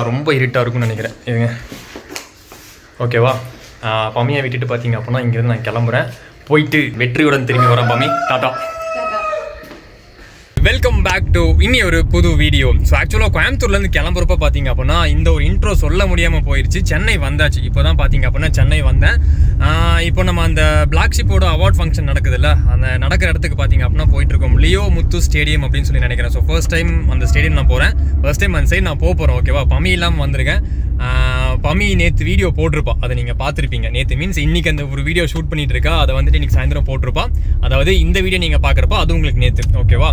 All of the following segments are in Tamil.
ரொம்ப இருட்டாக இருக்கும்னு நினைக்கிறேன். இதுங்க ஓகேவா? பம்மியை விட்டுட்டு பார்த்தீங்க அப்படின்னா இங்கேருந்து நான் கிளம்புறேன். போயிட்டு வெற்றியுடன் திரும்பி வரேன். பம்மி டாட்டா. வெல்கம் பேக் டு இன்னி ஒரு புது வீடியோ. ஸோ ஆக்சுவலாக கோயம்புத்தூர்லேருந்து கிளம்புறப்ப பார்த்தீங்க அப்படின்னா இந்த ஒரு இன்ட்ரோ சொல்ல முடியாமல் போயிடுச்சு. சென்னை வந்தாச்சு. இப்போ தான் பார்த்தீங்க அப்படின்னா சென்னை வந்தேன். இப்போ நம்ம அந்த பிளாக் ஷிப்போட அவார்ட் ஃபங்க்ஷன் நடக்குதுல்ல, அந்த நடக்கிற இடத்துக்கு பார்த்தீங்க அப்படின்னா போயிட்டுருக்கோம். லியோ முத்து ஸ்டேடியம் அப்படின்னு சொல்லி நினைக்கிறேன். ஸோ ஃபர்ஸ்ட் டைம் அந்த ஸ்டேடியம் நான் போகிறேன். ஃபர்ஸ்ட் டைம் அந்த சைடு நான் போகிறேன். ஓகேவா? பம்மி இல்லாமல் வந்திருக்கேன். பம்மி நேற்று வீடியோ போட்டிருப்பா, அதை நீங்கள் பார்த்துருப்பீங்க. நேற்று மீன்ஸ் இன்றைக்கி அந்த ஒரு வீடியோ ஷூட் பண்ணிட்டு இருக்கா, அதை வந்துட்டு இன்றைக்கி சாயந்தரம் போட்டிருப்பா. அதாவது இந்த வீடியோ நீங்கள் பார்க்குறப்ப அது உங்களுக்கு நேற்று. ஓகேவா?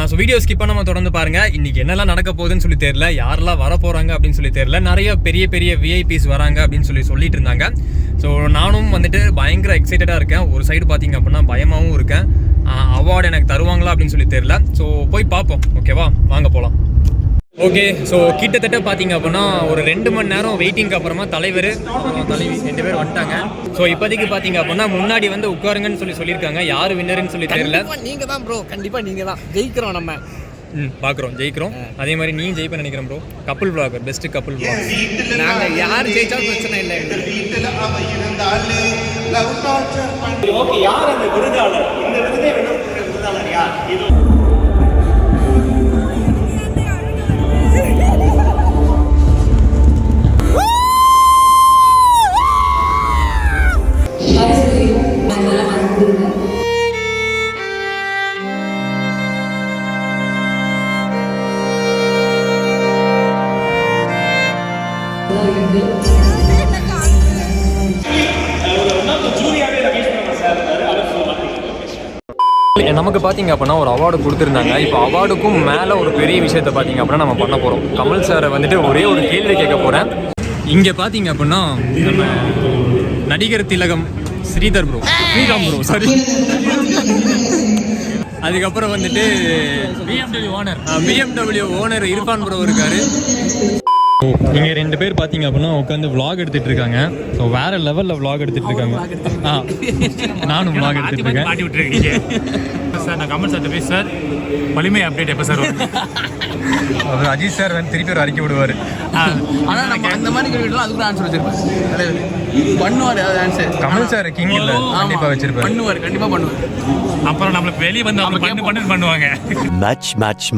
ஸோ வீடியோ ஸ்கிப் பண்ணாம தொடர்ந்து பாருங்கள். இன்றைக்கி என்னெல்லாம் நடக்க போகுதுன்னு சொல்லி தெரியல, யாரெல்லாம் வர போகிறாங்க அப்படின்னு சொல்லி தெரியல. நிறைய பெரிய பெரிய விஐபிஸ் வராங்க அப்படின்னு சொல்லிட்டு இருந்தாங்க. ஸோ நானும் வந்துட்டு பயங்கர எக்ஸைட்டடாக இருக்கேன். ஒரு சைடு பார்த்தீங்க அப்படின்னா பயமாகவும் இருக்கேன். அவார்டு எனக்கு தருவாங்களா அப்படின்னு சொல்லி தெரியல. ஸோ போய் பார்ப்போம். ஓகேவா? வாங்க போகலாம். ஓகே, ஸோ கிட்டத்தட்ட பார்த்தீங்க அப்படின்னா ஒரு 2 மணி நேரம் வெயிட்டிங்க்கு அப்புறமா தலைவர் தலைவி 2 பேர் வந்துட்டாங்க. ஸோ இப்போதைக்கு பார்த்தீங்க அப்படின்னா முன்னாடி வந்து உட்காருங்கன்னு சொல்லியிருக்காங்க. யார் வின்னர்னு சொல்லி தெரியல. நீங்கள் தான் ப்ரோ, கண்டிப்பாக நீங்கள் தான் ஜெயிக்கிறோம். நம்ம பார்க்குறோம், ஜெயிக்கிறோம். அதே மாதிரி நீ ஜெயிப்ப நினைக்கிறேன் bro. Couple vlogger, best couple vlogger. நாங்கள் யார் ஜெயிச்சாலும் பிரச்சனை இல்லை. ஓகே, யார் அந்த விருதாளர்? இந்த விருதே விருதாளர் யார்? நமக்கு பார்த்தீங்க அப்படின்னா ஒரு அவார்டு கொடுத்துருந்தாங்க. இப்போ அவார்டுக்கும் மேலே ஒரு பெரிய விஷயத்தை பார்த்தீங்க அப்படின்னா நம்ம பண்ண போகிறோம். கமல் சாரை வந்துட்டு ஒரே ஒரு கேள்வி கேட்க போகிறேன். இங்கே பார்த்தீங்க அப்படின்னா நம்ம நடிகர் திலகம் ஸ்ரீராம் ப்ரோ சாரி, அதுக்கப்புறம் வந்துட்டு BMW ஓனர் இர்ஃபான் ப்ரோ இருக்காரு. இங்கே 2 பேர் பார்த்தீங்க அப்படின்னா உட்காந்து விளாக் எடுத்துகிட்டு இருக்காங்க. ஸோ வேறு லெவலில் விளாக் எடுத்துகிட்டு இருக்காங்க. நானும் விளாக் எடுத்துகிட்டு இருக்கேன். மாட்டி விட்டுருக்கீங்க சார். நான் கமல் சார் பேச சார், வலிமை அப்டேட் எப்போ சார் வரும்? அவர் அஜித் சார் வந்து திருப்பி ஒரு அறிக்கை விடுவார். ஆனால் நம்ம அந்த மாதிரி கேள்விலாம் அதுக்கு ஆன்சர் வச்சிருப்பேன். பண்ணுவார் ஆன்சர். கமல் சார் கிங் இல்லை, கண்டிப்பாக வச்சிருப்பாரு. பண்ணுவார், கண்டிப்பாக பண்ணுவார். அப்புறம் நம்மளுக்கு வெளியே வந்து அவங்க பண்ணுவாங்க.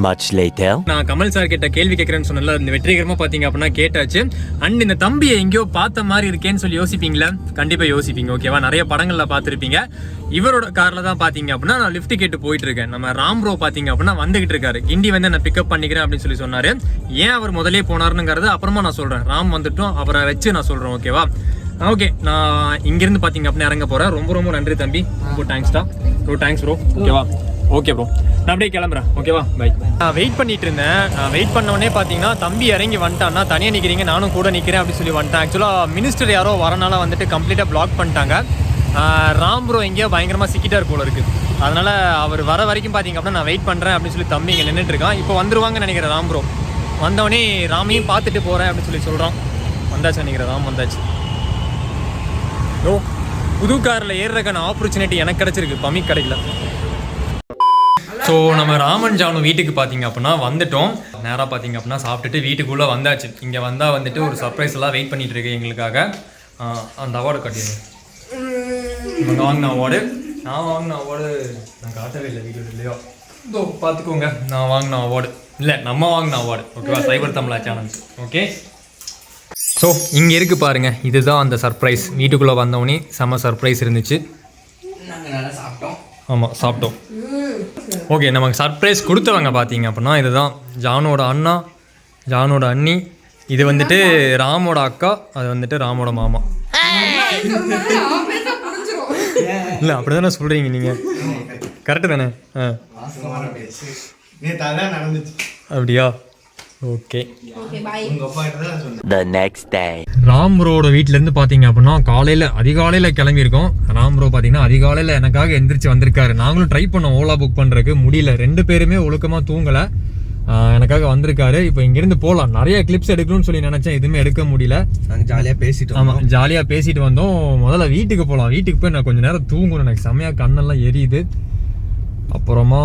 much later. நான் கமல் சார் கிட்ட கேள்வி கேட்கறேன்னு சொன்னல, இந்த வெற்றிகரமா பாத்தீங்க அப்படின்னா கேட்டாச்சு. அண்ட் இந்த தம்பியை எங்கேயோ பார்த்த மாதிரி இருக்கேன்னு சொல்லி யோசிப்பீங்களா? கண்டிப்பா யோசிப்பீங்க. ஓகேவா? நிறைய படங்கள்ல பார்த்துருப்பீங்க. இவரோட கார்ல தான் பாத்தீங்க அப்படின்னா நான் லிஃப்ட் கேட்டு போயிட்டு இருக்கேன். நம்ம ராம் ப்ரோ பாத்தீங்க அப்படின்னா வந்துகிட்டு இருக்காரு. கிண்டி வந்து நான் பிக்கப் பண்ணிக்கிறேன் அப்படின்னு சொல்லி சொன்னாரு. ஏன் அவர் முதலே போனாருங்கிறது அப்புறமா நான் சொல்றேன். ராம் வந்துட்டும் அவரை வச்சு நான் சொல்றேன். ஓகேவா? ஓகே, நான் இங்கிருந்து பார்த்தீங்க அப்படின்னா இறங்க போகிறேன். ரொம்ப ரொம்ப நன்றி தம்பி. ரொம்ப தேங்க்ஸ்டா ப்ரோ. Thanks bro. ஓகேவா? ஓகே ப்ரோ, நான் அப்படியே கிளம்புறேன். ஓகேவா? பை. நான் வெயிட் பண்ணிட்டு இருந்தேன். வெயிட் பண்ணோடனே பார்த்தீங்கன்னா தம்பி இறங்கி வந்துட்டான்னா, தனியாக நிற்கிறீங்க நானும் கூட நிற்கிறேன் அப்படின்னு சொல்லி வந்துட்டேன். ஆக்சுவலாக மினிஸ்டர் யாரோ வரனால வந்துட்டு கம்ப்ளீட்டாக பிளாக் பண்ணிட்டாங்க. ராம் ப்ரோ எங்கேயோ பயங்கரமாக சிக்கிட்டார் போல இருக்குது. அதனால் அவர் வர வரைக்கும் பார்த்தீங்க அப்படின்னா நான் வெயிட் பண்ணுறேன் அப்படின்னு சொல்லி தம்பி இங்கே நின்றுட்டு இருக்கான். இப்போ வந்துருவாங்கன்னு நினைக்கிறேன் ராம் ப்ரோ. வந்தவொடனே ராமையும் பார்த்துட்டு போகிறேன் அப்படின்னு சொல்லி சொல்கிறான். வந்தாச்சு நினைக்கிறேன். ராம் வந்தாச்சு. ஓ, புது காரில் ஏறுறதுக்கான ஆப்பர்ச்சுனிட்டி எனக்கு கிடச்சிருக்கு, பம்மி கிடைக்கல. ஸோ நம்ம ராமன் ஜானு வீட்டுக்கு பார்த்தீங்க அப்படின்னா வந்துட்டோம். நேராக பார்த்தீங்க அப்படின்னா சாப்பிட்டுட்டு வீட்டுக்குள்ளே வந்தாச்சு. இங்கே வந்தால் வந்துட்டு ஒரு சர்ப்ரைஸ் எல்லாம் வெயிட் பண்ணிட்டு இருக்கு எங்களுக்காக. அந்த அவார்டு கட்டிடுங்க. இவங்க வாங்கின அவார்டு, நான் வாங்கின அவார்டு நான் காட்டவே இல்லை வீட்டில் இல்லையோ. இதோ பார்த்துக்கோங்க, நான் வாங்கின அவார்டு இல்லை, நம்ம வாங்கின அவார்டு. ஓகேவா? சைபர் தமிழா சேனல்ஸ். ஓகே, ஸோ இங்கே இருக்குது பாருங்கள். இதுதான் அந்த சர்ப்ரைஸ். வீட்டுக்குள்ளே வந்தவொடனே செம்ம சர்ப்ரைஸ் இருந்துச்சு. நாங்கள் நல்லா சாப்பிட்டோம். ஆமாம், சாப்பிட்டோம். ஓகே, நமக்கு சர்ப்ரைஸ் கொடுத்தவங்க பார்த்தீங்க அப்படின்னா இதுதான் ஜானோட அண்ணா, ஜானோட அண்ணி. இது வந்துட்டு ராமோட அக்கா, அது வந்துட்டு ராமோட மாமா. இல்லை அப்படி தானே சொல்கிறீங்க நீங்கள்? கரெக்டு தானே? அப்படியா? Okay. The next day. Ram ப்ரோட வீட்டிலேருந்து பார்த்தீங்க அப்படின்னா அதிகாலையில் கிளம்பியிருக்கோம். ராம் ப்ரோ பார்த்தீங்கன்னா அதிகாலையில் எனக்காக எந்திரிச்சு வந்திருக்காரு. நாங்களும் ட்ரை பண்ணோம் ஓலா புக் பண்ணுறதுக்கு, முடியல. 2 பேருமே ஒழுக்கமாக தூங்கலை. எனக்காக வந்திருக்காரு. இப்போ இங்கேருந்து போகலாம். நிறைய கிளிப்ஸ் எடுக்கணும்னு சொல்லி நினச்சேன், எதுவுமே எடுக்க முடியல. நாங்கள் ஜாலியாக பேசிட்டோம். ஆமாம், ஜாலியாக பேசிட்டு வந்தோம். முதல்ல வீட்டுக்கு போகலாம். வீட்டுக்கு போய் நான் கொஞ்சம் நேரம் தூங்கணும். எனக்கு செம்மையாக கண்ணெல்லாம் எரியுது. அப்புறமா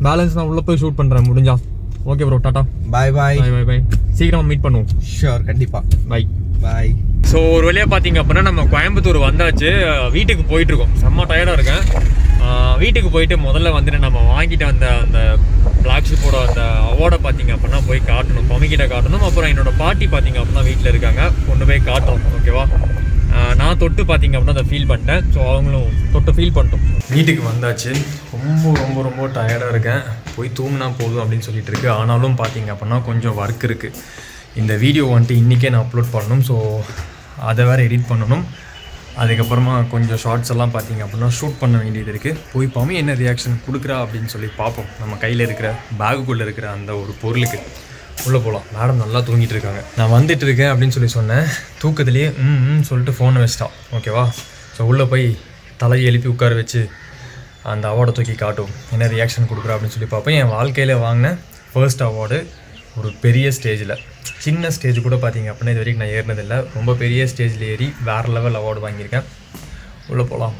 பேலன்ஸ் நான் உள்ளே போய் ஷூட் பண்ணுறேன் முடிஞ்சா. Okay bro, tata. Bye bye. Bye bye bye. சீக்கிரமா மீட் பண்ணுவோம். ஷூர், கண்டிப்பா. Bye bye. ஸோ ஒரு வழியாக பார்த்தீங்க அப்படின்னா நம்ம கோயம்புத்தூர் வந்தாச்சு. வீட்டுக்கு போயிட்டுருக்கோம். செம்ம டயர்டாக இருக்கேன். வீட்டுக்கு போயிட்டு முதல்ல வந்துட்டு நம்ம வாங்கிட்டு வந்த அந்த பிளாக் ஷிப்போட அந்த அவார்டை பார்த்தீங்க அப்படின்னா போய் காட்டணும், பமிக்கிட்ட காட்டணும். அப்புறம் என்னோட பாட்டி பார்த்தீங்க அப்படின்னா வீட்டில் இருக்காங்க, கொண்டு போய் காட்டணும். ஓகேவா? நான் தொட்டு பார்த்தீங்க அப்படின்னா அதை ஃபீல் பண்ணிட்டேன். ஸோ அவங்களும் தொட்டு ஃபீல் பண்ணிட்டோம். வீட்டுக்கு வந்தாச்சு. ரொம்ப ரொம்ப ரொம்ப டயர்டாக இருக்கேன். போய் தூங்கினா போதும் அப்படின்னு சொல்லிட்டு இருக்கு. ஆனாலும் பார்த்தீங்க அப்படின்னா கொஞ்சம் ஒர்க் இருக்குது. இந்த வீடியோ வந்துட்டு இன்றைக்கே நான் அப்லோட் பண்ணணும். ஸோ அதை வேறு எடிட் பண்ணணும். அதுக்கப்புறமா கொஞ்சம் ஷார்ட்ஸ் எல்லாம் பார்த்தீங்க அப்படின்னா ஷூட் பண்ண வேண்டியது இருக்குது. போய் பமி என்ன ரியாக்ஷன் கொடுக்குறா அப்படின்னு சொல்லி பார்ப்போம். நம்ம கையில் இருக்கிற பேகுக்குள்ளே இருக்கிற அந்த ஒரு பொருளுக்கு உள்ளே போகலாம். மேடம் நல்லா தூங்கிட்டு இருக்காங்க. நான் வந்துட்டு இருக்கேன் அப்படின்னு சொல்லி சொன்னேன். தூக்கத்துலேயே சொல்லிட்டு ஃபோனை வச்சிட்டான். ஓகேவா? ஸோ உள்ளே போய் தலையை எழுப்பி உட்கார வச்சு அந்த அவார்டை தூக்கி காட்டும், என்ன ரியாக்ஷன் கொடுக்குறா அப்படின்னு சொல்லி பார்ப்பேன். என் வாழ்க்கையில் வாங்கின ஃபர்ஸ்ட் அவார்டு ஒரு பெரிய ஸ்டேஜில். சின்ன ஸ்டேஜ் கூட பார்த்தீங்க அப்படின்னா இது வரைக்கும் நான் ஏறினதில்லை. ரொம்ப பெரிய ஸ்டேஜில் ஏறி வேறு லெவல் அவார்டு வாங்கியிருக்கேன். உள்ளே போகலாம்.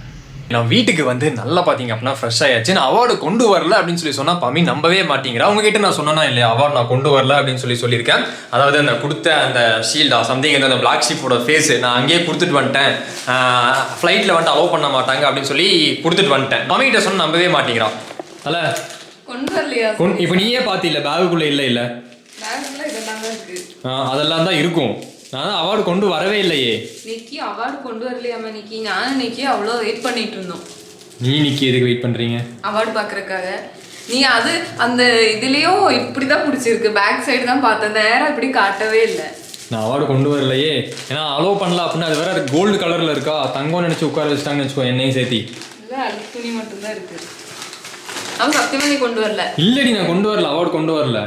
நான் வீட்டுக்கு வந்து நல்லா பார்த்தீங்க அப்படின்னா ஃப்ரெஷ் ஆயாச்சு. நான் அவார்டு கொண்டு வரல அப்படின்னு சொல்லி சொன்னால் பமி நம்பவே மாட்டேங்கிறா. உங்ககிட்ட நான் சொன்னேன்னா இல்லையா அவார்டு நான் கொண்டு வரல அப்படின்னு சொல்லியிருக்கேன். அதாவது அந்த கொடுத்த அந்த ஷீல்டா சம்திங் அந்த பிளாக் ஷீப்போட ஃபேஸு நான் அங்கேயே கொடுத்துட்டு வந்துட்டேன். ஃப்ளைட்டில் வந்துட்டு அலோவ் பண்ண மாட்டாங்க அப்படின்னு சொல்லி கொடுத்துட்டு வந்துட்டேன். பமிகிட்ட சொன்னால் நம்பவே மாட்டேங்கிறான். அல்ல கொண்டு வரலையா? இப்போ நீயே பார்த்தில்ல பேகுக்குள்ளே இல்லை அதெல்லாம் தான் இருக்கும். நான் அவார்டு கொண்டு வரவே இல்லையே. நிக்கி அவார்டு கொண்டு வரலையாமா? நிக்கி நானும் நிக்கி அவ்வளோ வெயிட் பண்ணிட்டு இருந்தோம். நிக்கி எதுக்கு வெயிட் பண்றீங்க? அவார்டு பார்க்கறதுக்காக. நீ அது அந்த இதுலயும் இப்படிதான் பிடிச்சிருக்கு, பேக் சைடு தான் பார்த்தேன், நேரம் இப்படி காட்டவே இல்லை. நான் அவார்டு கொண்டு வரலையே, ஏன்னா அலோவ் பண்ணல அப்படின்னா அது வேற கோல்டு கலர்ல இருக்கா, தங்கம் நினைச்சு உட்கார வச்சுட்டாங்கன்னு வச்சுக்கோ என்னையும் சேர்த்தி. இல்லை அழுக்கு துணி மட்டும்தான் இருக்கு. அவன் சத்தியமா நீ கொண்டு வரல? இல்லடி நான் கொண்டு வரல, அவார்டு கொண்டு வரல.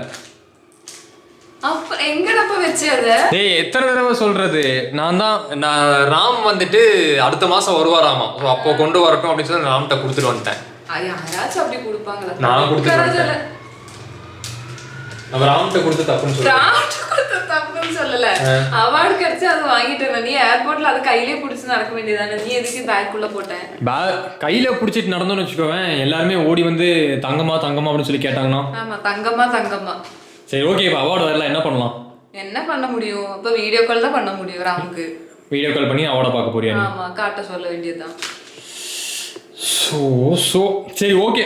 அப்ப எங்கடப்ப வச்சு அத? டேய் எத்தனை தடவை சொல்றது, நான் ராம் வந்துட்டு அடுத்த மாசம் வருவாராமா. ஸோ அப்போ கொண்டு வரட்டும் அப்படின்னு சொல்லி ராம்கிட்ட கொடுத்துட்டு வந்துட்டேன். யாராச்சும் அப்படி கொடுப்பாங்களா? நான் கொடுத்துட்டு நம்ம ராம்கிட்ட கொடுத்து தப்புன்னு சொல்லல. அவார்டு கிடைச்சு அது வாங்கிட்டு நீ ஏர்போர்ட்ல அது கையிலே பிடிச்சு நடக்க வேண்டியதானே, நீ எதுக்கு பேக்குள்ள போட்டேன்? கையில பிடிச்சிட்டு நடந்தோம்னு வச்சுக்கோவேன், எல்லாருமே ஓடி வந்து தங்கமா தங்கமா அப்படின்னு சொல்லி கேட்டாங்கன்னா. ஆமா தங்கமா தங்கமா. சரி ஓகே, இப்போ அவார்டு வரல என்ன பண்ணலாம்? என்ன பண்ண முடியும்? அப்ப வீடியோ கால் தான் பண்ண முடியும். ராமுக்கு வீடியோ கால் பண்ணி அவார்டை பார்க்க போறியா? ஆமா காட்ட சொல்ல வேண்டியதுதான். ஸோ சரி ஓகே,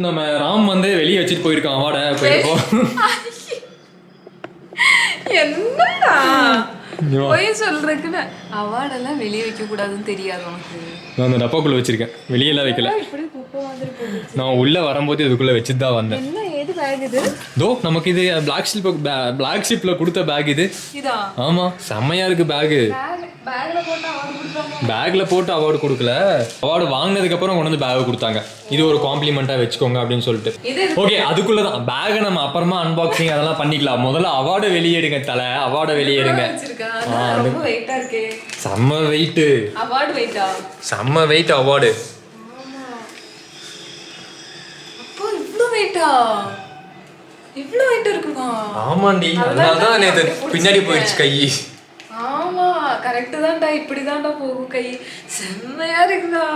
நம்ம ராம் வந்து வெளியே வச்சுட்டு போயிருக்கான் அவார்டை. போயிருக்கோம். என்னடா போய் சொல்றதுக்கு அவார்டெல்லாம் வெளியே வைக்க கூடாதுன்னு தெரியாது உனக்கு? நான் அந்த டப்பாக்குள்ள வச்சிருக்கேன், வெளியெல்லாம் வைக்கல. நான் உள்ள வரும்போது இதுக்குள்ள வச்சுட்டு தான் வந்தேன். என்ன ஏது பேக் இது? தோ நமக்கு இது பிளாக் ஷிப்ல கொடுத்த பேக் இது. இதா? ஆமா செம்மையா இருக்கு பேக். பேக்ல போட்டு அவார்டு கொடுத்தாங்க. பேக்ல போட்டு அவார்டு கொடுக்கல, அவார்டு வாங்கினதுக்கு அப்புறம் கொண்டு வந்து பேக் கொடுத்தாங்க. இது ஒரு காம்ப்ளிமெண்டா வச்சுக்கோங்க அப்படின்னு சொல்லிட்டு. ஓகே அதுக்குள்ளதான் பேக்கை நம்ம அப்புறமா அன்பாக்சிங் அதெல்லாம் பண்ணிக்கலாம். முதல்ல அவார்டை வெளியேடுங்க தலை, அவார்டை வெளியேடுங்க. ரொம்ப வெயிட்டா இருக்கே. செம்ம வெயிட். அவார்டு வெயிட்டா? செம்ம வெயிட் அவார்டு. அப்போ இவ்ளோ வெயிட்டா? இவ்ளோ வெயிட் இருக்குமா? ஆமாண்டி, அதனாலதான் நேத்து பின்னாடி போயிடுச்சு கை. ஆமா கரெக்ட் தான்டா, இப்படி தான்டா போகும் கை. செம்மையா இருக்குடா.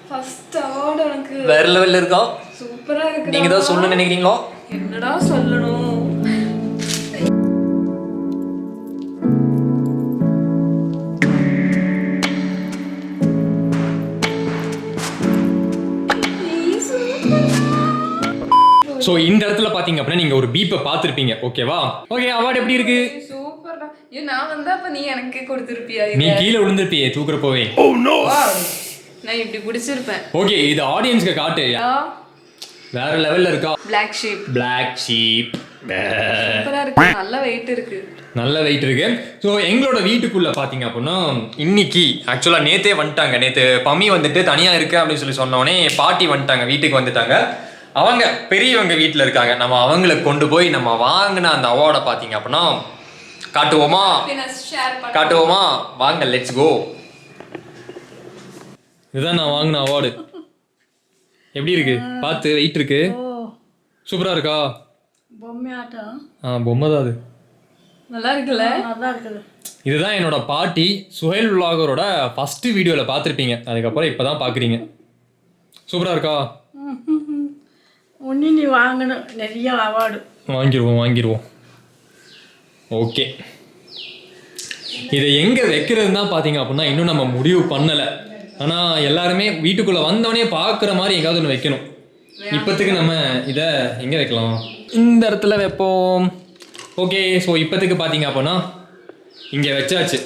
ஃபர்ஸ்ட் அவார்டு எனக்கு வேற லெவல்ல இருக்கா. சூப்பரா இருக்கு. நீங்க தான் சொல்ல நினைக்கிறீங்களோ? என்னடா சொல்லணும்? ஸோ இந்த இடத்துல பார்த்தீங்க அப்படின்னா நீங்கள் ஒரு பீப்பை பார்த்துருப்பீங்க. ஓகேவா? ஓகே அவார்டு எப்படி இருக்கு? சூப்பர்டா. நான் வந்தா அப்ப நீ எனக்கு கொடுத்துருப்பியா? நீ கீழே விழுந்திருப்பியே தூக்குறப்போவே. நான் இப்படி பிடிச்சிருப்பேன். ஓகே இது ஆடியன்ஸ்க்கு காட்டு. வேற லெவல்ல இருக்கா. Black sheep. சூப்பரா இருக்கு. நல்ல வெயிட் இருக்கு. நல்ல வெயிட் இருக்கு. ஸோ எங்களோட வீட்டுக்குள்ள பார்த்தீங்க அப்படின்னா இன்னைக்கு ஆக்சுவலாக நேத்தே வந்துட்டாங்க. நேற்று பம்மி வந்துட்டு தனியாக இருக்கு அப்படின்னு சொல்லி சொன்னோடனே பாட்டி வந்துட்டாங்க, வீட்டுக்கு வந்துட்டாங்க. அவங்க பெரியவங்க வீட்டில் இருக்காங்க. நம்ம அவங்களுக்கு கொண்டு போய் நம்ம வாங்கின அந்த அவார்டை பார்த்தீங்க அப்படின்னா காட்டுவோமா? வாங்க லெட்ஸ் கோ. இதுதான் நான் வாங்கின அவார்டு. எப்படி இருக்கு பார்த்து? வெயிட் இருக்கு. சூப்பரா இருக்கா? பொம்மை தான் அது. நல்லா இருக்குல்ல? நல்லா இருக்குது. இதுதான் என்னோட பாட்டி சுஹேல் விலாகரோட ஃபர்ஸ்ட் வீடியோவில் பார்த்துருப்பீங்க. அதுக்கப்புறம் இப்போ தான் பார்க்குறீங்க. சூப்பராக இருக்கா? ஒன்று நீ வாங்கணும் நிறைய அவார்டு. வாங்கிடுவோம். ஓகே, இதை எங்கே வைக்கிறது தான் பார்த்தீங்க அப்படின்னா இன்னும் நம்ம முடிவு பண்ணலை. ஆனால் எல்லாருமே வீட்டுக்குள்ளே வந்தவனே பார்க்குற மாதிரி எங்காவது ஒன்று வைக்கணும். இப்போத்துக்கு நம்ம இதை எங்கே வைக்கலாம்? இந்த இடத்துல வைப்போம். ஓகே, ஸோ இப்போத்துக்கு பார்த்தீங்க அப்படின்னா இங்கே வச்சாச்சு.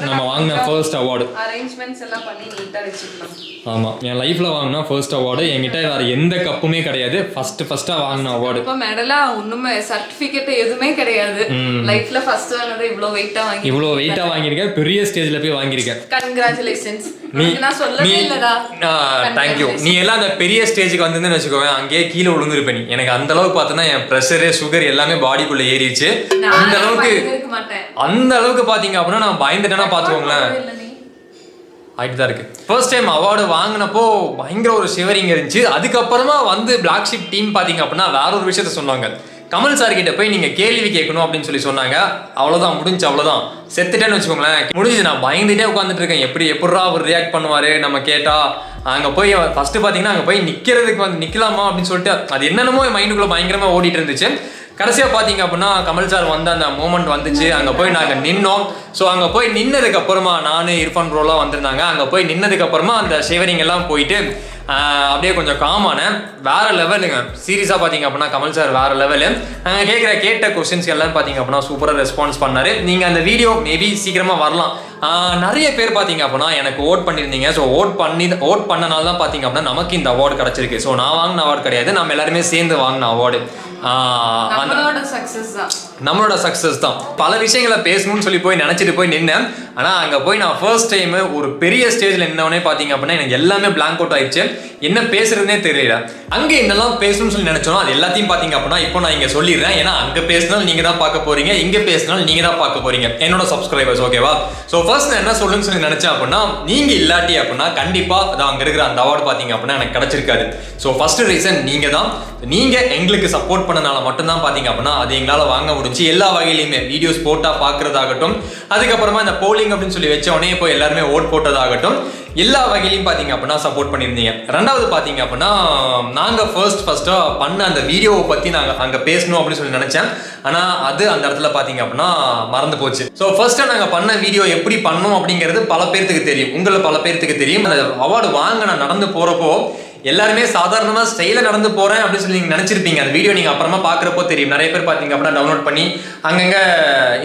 நம்ம வாங்கின ஃபர்ஸ்ட் அவார்டு அரேஞ்ச்மெண்ட்ஸ் எல்லாம் பண்ணி நீட்டாக வச்சுக்கலாம். ஆமாம், என் லைஃப்பில் வாங்கினா ஃபர்ஸ்ட் அவார்டு. என்கிட்ட வேறு எந்த கப்புமே கிடையாது. ஃபஸ்ட்டாக வாங்கின அவார்டு. இப்போ மெடலாக ஒன்றுமே சர்டிஃபிகேட் எதுவுமே கிடையாது. லைஃப்பில் ஃபர்ஸ்ட் வாங்கினது இவ்வளோ வெயிட்டாக வாங்கியிருக்கேன். பெரிய ஸ்டேஜில் போய் வாங்கியிருக்கேன். கங்க்ராச்சுலேஷன்ஸ். நான் சொல்லவே இல்லடா. தேங்க்யூ. நீ எல்லாம் அந்த பெரிய ஸ்டேஜுக்கு வந்துன்னு வச்சுக்கோவேன், அங்கேயே கீழே விழுந்துருப்ப நீ. எனக்கு அந்த அளவுக்கு பார்த்தோன்னா என் ப்ரெஷரு சுகர் எல்லாமே பாடிக்குள்ளே ஏறிடுச்சு. அந்த அளவுக்கு பார்த்தீங்க அப்படின்னா நான் பயந்துட்டேன்னா பார்த்துக்கோங்களேன். ஆகிட்டு தான் இருக்கு. ஃபர்ஸ்ட் டைம் அவார்டு வாங்கினப்போ பயங்கர ஒரு ஷிவரிங் இருந்துச்சு. அதுக்கப்புறமா வந்து பிளாக் ஷிப் டீம் பார்த்தீங்க அப்படின்னா வேற ஒரு விஷயத்த சொன்னாங்க. கமல் சார் கிட்ட போய் நீங்கள் கேள்வி கேட்கணும் அப்படின்னு சொன்னாங்க. அவ்வளோதான், முடிஞ்சு. அவ்வளோதான், செத்துட்டேன்னு வச்சுக்கோங்களேன். முடிஞ்சு. நான் பயந்துட்டே உட்காந்துட்டு இருக்கேன். எப்படிரா அவர் ரியாக்ட் பண்ணுவார் நம்ம கேட்டால். அங்கே போய் ஃபஸ்ட்டு பார்த்தீங்கன்னா அங்கே போய் நிற்கிறதுக்கு வந்து நிற்கலாமா அப்படின்னு சொல்லிட்டு அது என்னென்னமோ என் மைண்டுக்குள்ளே பயங்கரமாக ஓடிட்டு இருந்துச்சு. கடைசியாக பார்த்தீங்க அப்படின்னா கமல் சார் வந்து அந்த மூமெண்ட் வந்துச்சு. அங்கே போய் நாங்கள் நின்னோம். ஸோ அங்கே போய் நின்னதுக்கு அப்புறமா நான் இர்ஃபான் ப்ரோலாம் வந்திருந்தாங்க. அங்கே போய் நின்னதுக்கு அப்புறமா அந்த ஷிவரிங் எல்லாம் போயிட்டு அப்படியே கொஞ்சம் காமான வேற லெவலுங்க. சீரியஸாக பார்த்தீங்க அப்படின்னா கமல் சார் வேற லெவலு. நாங்கள் கேட்ட கொஸ்டின்ஸ் எல்லாம் பார்த்தீங்க அப்படின்னா சூப்பராக ரெஸ்பான்ஸ் பண்ணாரு. நீங்கள் அந்த வீடியோ மேபி சீக்கிரமாக வரலாம். நிறைய பேர் பார்த்தீங்க அப்படின்னா எனக்கு ஓட் பண்ணியிருந்தீங்க. ஸோ ஓட் பண்ணனால தான் பார்த்தீங்க அப்படின்னா நமக்கு இந்த அவார்டு கிடச்சிருக்கு. ஸோ நான் வாங்கின அவார்டு கிடையாது, நம்ம எல்லாருமே சேர்ந்து வாங்கின அவார்டு. நம்மளோட சக்ஸஸ் தான். பல விஷயங்களை பேசணும்னு சொல்லி போய் நினச்சிட்டு போய் நின்னேன். ஆனால் அங்கே போய் நான் ஃபர்ஸ்ட் டைம் ஒரு பெரிய ஸ்டேஜில் நின்னவனே பார்த்தீங்க அப்படின்னா எனக்கு எல்லாமே பிளாங்க் அவுட் ஆயிடுச்சு. என்ன பேசுறதுனே தெரியல. அங்கே என்னெல்லாம் பேசணும்னு சொல்லி நினைச்சோம் அது எல்லாத்தையும் பார்த்தீங்க அப்படின்னா இப்போ நான் இங்கே சொல்லிடுறேன். ஏன்னா அங்கே பேசினாலும் நீங்கள் தான் பார்க்க போறீங்க, இங்கே பேசினாலும் நீங்கள் தான் பார்க்க போறீங்க என்னோட சப்ஸ்கிரைபர்ஸ். ஓகேவா? ஸோ ஃபர்ஸ்ட் நான் என்ன சொல்லுன்னு சொல்லி நினைச்சேன் அப்படின்னா நீங்கள் இல்லாட்டி அப்படின்னா கண்டிப்பாக அது அங்கே இருக்கிற அந்த அவார்டு பார்த்தீங்க அப்படின்னா எனக்கு கிடைச்சிருக்காது. ஸோ ஃபர்ஸ்ட் ரீசன் நீங்கள் தான். நீங்கள் எங்களுக்கு சப்போர்ட் பண்ணனால மட்டும்தான் பார்த்தீங்க அப்படின்னா அது எங்களால் வாங்க முடிஞ்சு. எல்லா வகையிலையுமே வீடியோஸ் போட்டால் பார்க்குறதாகட்டும், அதுக்கப்புறமா இந்த போலிங் அப்படின்னு சொல்லி வச்ச உடனே போய் எல்லாருமே ஓட் போட்டதாகட்டும், எல்லா வகையிலையும் பார்த்தீங்க அப்படின்னா சப்போர்ட் பண்ணியிருந்தீங்க. ரெண்டாவது பார்த்தீங்க அப்படின்னா நாங்கள் ஃபர்ஸ்ட்டாக பண்ண அந்த வீடியோவை பற்றி நாங்கள் அங்கே பேசணும் அப்படின்னு சொல்லி நினச்சேன். ஆனால் அது அந்த இடத்துல பார்த்தீங்க அப்படின்னா மறந்து போச்சு. ஸோ ஃபர்ஸ்ட்டாக நாங்கள் பண்ண வீடியோ எப்படி பண்ணோம் அப்படிங்கிறது பல பேர்த்துக்கு தெரியும், உங்களை பல பேர்த்துக்கு தெரியும். அந்த அவார்டு வாங்க நான் நடந்து போகிறப்போ எல்லாருமே சாதாரணமாக ஸ்டைலில் நடந்து போகிறேன் அப்படின்னு சொல்லி நீங்கள் நினச்சிருப்பீங்க. அந்த வீடியோ நீங்கள் அப்புறமா பார்க்குறப்போ தெரியும். நிறைய பேர் பார்த்தீங்க அப்படின்னா டவுன்லோட் பண்ணி அங்கங்கே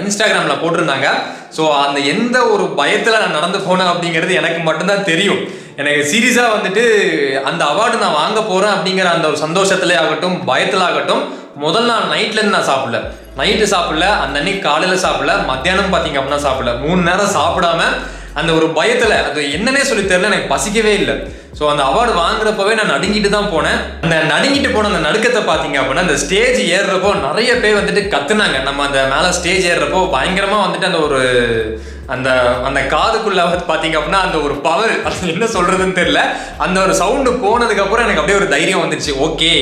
இன்ஸ்டாகிராமில் போட்டிருந்தாங்க. ஸோ அந்த எந்த ஒரு பயத்தில் நான் நடந்து போனேன் அப்படிங்கிறது எனக்கு மட்டும்தான் தெரியும். எனக்கு சீரியஸாக வந்துட்டு அந்த அவார்டு நான் வாங்க போகிறேன் அப்படிங்கிற அந்த ஒரு சந்தோஷத்துல ஆகட்டும், பயத்தில் ஆகட்டும், முதல் நாள் நைட்லேருந்து நான் சாப்பிடல. நைட்டு சாப்பிடல, அந்த அன்னைக்கு காலையில் சாப்பிடல, மத்தியானம் பார்த்தீங்க அப்படின்னா சாப்பிடல. 3 நேரம் சாப்பிடாம அந்த ஒரு பயத்தில் அது என்னன்னே சொல்லி தெரியல, எனக்கு பசிக்கவே இல்லை. ஸோ அந்த அவார்டு வாங்குறப்பவே நான் நடுங்கிட்டு தான் போனேன். அந்த நடுங்கிட்டு போன அந்த நடுக்கத்தை பார்த்தீங்க அப்படின்னா அந்த ஸ்டேஜ் ஏறுறப்போ நிறைய பேர் வந்துட்டு கத்துனாங்க. நம்ம அந்த மேலே ஸ்டேஜ் ஏறுறப்போ பயங்கரமாக வந்துட்டு அந்த ஒரு அந்த காதுக்குள்ள பார்த்தீங்க அப்படின்னா அந்த ஒரு பவர், அது என்ன சொல்றதுன்னு தெரியல. அந்த ஒரு சவுண்டு போனதுக்கப்புறம் எனக்கு அப்படியே ஒரு தைரியம் வந்துடுச்சு. ஓகே,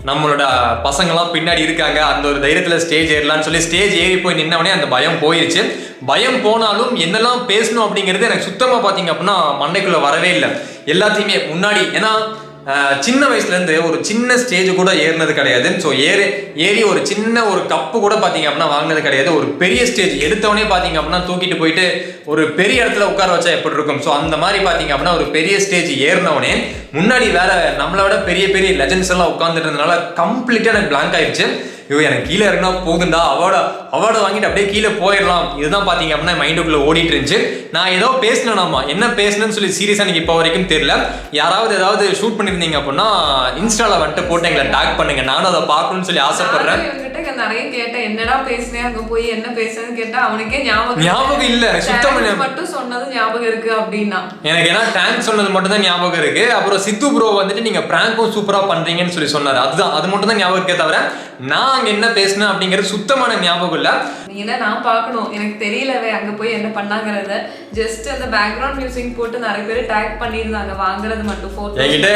நம்மளோட பசங்களாம் பின்னாடி இருக்காங்க, அந்த ஒரு தைரியத்தில் ஸ்டேஜ் ஏறலான்னு சொல்லி ஸ்டேஜ் ஏறி போய் நின்னவனே அந்த பயம் போயிடுச்சு. பயம் போனாலும் என்னெல்லாம் பேசணும் அப்படிங்கிறது எனக்கு சுத்தமாக பார்த்தீங்க அப்படின்னா மண்டைக்குள்ளே வரவே இல்லை. எல்லாத்தையுமே முன்னாடி, ஏன்னா சின்ன வயசுலேருந்து ஒரு சின்ன ஸ்டேஜ் கூட ஏறினது கிடையாது. ஸோ ஏறி ஒரு சின்ன ஒரு கப்பு கூட பார்த்தீங்க அப்படின்னா வாங்கினது கிடையாது. ஒரு பெரிய ஸ்டேஜ் எடுத்தவொடனே பார்த்தீங்க அப்படின்னா தூக்கிட்டு போயிட்டு ஒரு பெரிய இடத்துல உட்கார வச்சா எப்படி இருக்கும், ஸோ அந்த மாதிரி பார்த்தீங்க அப்படின்னா ஒரு பெரிய ஸ்டேஜ் ஏறினவனே முன்னாடி வேற நம்மளை விட பெரிய பெரிய லெஜண்ட்ஸ் எல்லாம் உட்காந்துட்டு இருந்ததுனால கம்ப்ளீட்டாக எனக்கு பிளாங்க் ஆயிடுச்சு. எனக்கு கீழே இறங்கினா போகுதுண்டா, அவார்டு வாங்கிட்டு அப்படியே கீழே போயிடலாம், இதுதான் பார்த்தீங்க அப்படின்னா மைண்டுக்குள்ளே ஓடிட்டு இருந்துச்சு. நான் ஏதோ பேசினேனாமா, என்ன பேசணும்னு சொல்லி சீரியஸாக எனக்கு இப்போ வரைக்கும் தெரியல. யாராவது ஏதாவது ஷூட் பண்ணியிருந்தீங்க அப்படின்னா இன்ஸ்டால வந்துட்டு போட்டு எங்களை டேக் பண்ணுங்க, நானும் அதை பார்க்கணும்னு சொல்லி ஆசைப்படுறேன். நிறைய கேட்டேன், என்னடா பேசுனேன் அங்க போய் என்ன பேசுறேன்னு கேட்டா அவனுக்கே ஞாபகம் இல்ல. சுத்தமா மட்டும் சொன்னது ஞாபகம் இருக்கு அப்படின்னா எனக்கு ஏன்னா தேங்க்ஸ் சொன்னது மட்டும் தான் ஞாபகம் இருக்கு. அப்புறம் சித்து ப்ரோ வந்துட்டு நீங்க பிராங்கும் சூப்பரா பண்றீங்கன்னு சொல்லி சொன்னாரு. அது மட்டும் தான் ஞாபகம் இருக்கே தவிர நான் அங்க என்ன பேசினேன் அப்படிங்கிறது சுத்தமான ஞாபகம் இல்ல. ஏன்னா நான் பார்க்கணும், எனக்கு தெரியலவே அங்கே போய் என்ன பண்ணாங்கிறத. ஜஸ்ட் அந்த பேக்ரவுண்ட் மியூசிக் போட்டு நிறைய பேர் டேக் பண்ணியிருந்தாங்க வாங்குறது மட்டும் ஃபோட்டோ. என்கிட்ட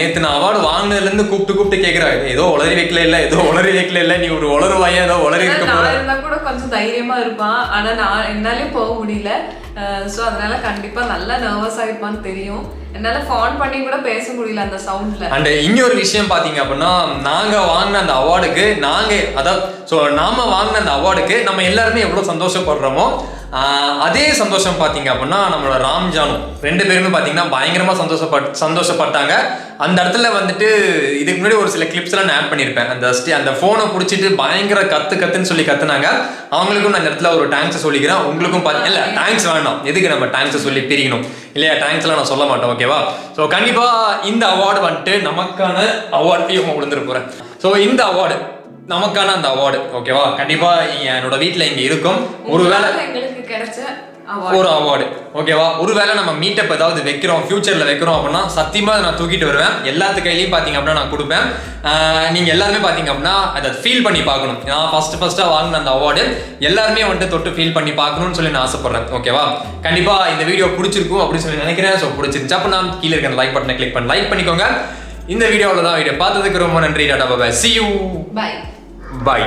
நேத்து நான் அவார்டு வாங்கினதுலேருந்து கூப்பிட்டு கேட்குறாரு, ஏதோ உளறி வைக்கல இல்லை, நீ ஒரு உளறுவாயா ஏதோ உளறி இருக்க போற. நான் இருந்தா கூட கொஞ்சம் தைரியமா இருப்பான், ஆனா நான் என்னாலையும் போக முடியல. ஸோ அதனால கண்டிப்பா நல்லா நர்வஸ் ஆகிப்பான்னு தெரியும். என்னால ஃபோன் பண்ணி கூட பேச முடியல அந்த சவுண்ட்ல. அண்ட் இன்னொரு விஷயம் பாத்தீங்க அப்படின்னா, நாங்க வாங்கின அந்த அவார்டுக்கு நாம வாங்கின அந்த அவார்டுக்கு நம்ம எல்லாருமே எவ்வளவு சந்தோஷப்படுறோமோ அதே சந்தோஷம் பாத்தீங்க அப்படின்னா நம்மளோட ராம்ஜானு 2 பேருமே பாத்தீங்கன்னா பயங்கரமா சந்தோஷப்பட்டாங்க. அந்த இடத்துல வந்துட்டு இதுக்கு முன்னாடி ஒரு சில கிளிப்ஸ் எல்லாம் நான் ஆட் பண்ணியிருப்பேன். அந்த போனை பிடிச்சிட்டு பயங்கர கத்துன்னு சொல்லி கத்துனாங்க. அவங்களுக்கும் நான் இந்த இடத்துல ஒரு தேங்க்ஸ் சொல்லிக்கிறேன். உங்களுக்கும் இல்ல தேங்க்ஸ் வேண்டாம், எதுக்கு நம்ம தேங்க்ஸ் சொல்லி பிரிக்கணும் இல்லையா? தேங்க்ஸ் எல்லாம் நான் சொல்ல மாட்டேன், ஓகேவா? ஸோ கண்டிப்பா இந்த அவார்டு வந்துட்டு நமக்கான அவார்டையும் விழுந்துட்டு போறேன். ஸோ இந்த அவார்டு நமக்கான அந்த அவார்டு, ஓகேவா? கண்டிப்பா என்னோட வீட்டுல இங்க இருக்கும். ஒருவேளை எங்களுக்கு கிடைச்ச ஒரு அவார்டு, ஓகேவா? ஒருவேளை நம்ம மீட்டப் ஏதாவது வைக்கிறோம், ஃபியூச்சர்ல வைக்கிறோம் அப்படின்னா சத்தியமா நான் தூக்கிட்டு வருவேன். எல்லாத்து கையிலையும் பாத்தீங்க அப்படின்னா நான் கொடுப்பேன். நீங்க எல்லாருமே பாத்தீங்க அப்படின்னா அதை ஃபீல் பண்ணி பார்க்கணும். நான் ஃபர்ஸ்டா வாங்கின அந்த அவார்டு எல்லாருமே வந்துட்டு தொட்டு ஃபீல் பண்ணி பார்க்கணும்னு சொல்லி நான் ஆசைப்படுறேன், ஓகேவா? கண்டிப்பா இந்த வீடியோ பிடிச்சிருக்கும் அப்படின்னு சொல்லி நினைக்கிறேன். ஸோ பிடிச்சிருந்துச்சு அப்படின்னா கீழே இருக்க லைக் பட்டனை கிளிக் பண்ணி லைக் பண்ணிக்கோங்க. இந்த வீடியோவில் தான் வீடியோ பார்த்ததுக்கு ரொம்ப நன்றி. Tata, bye. See you. Bye. Bye.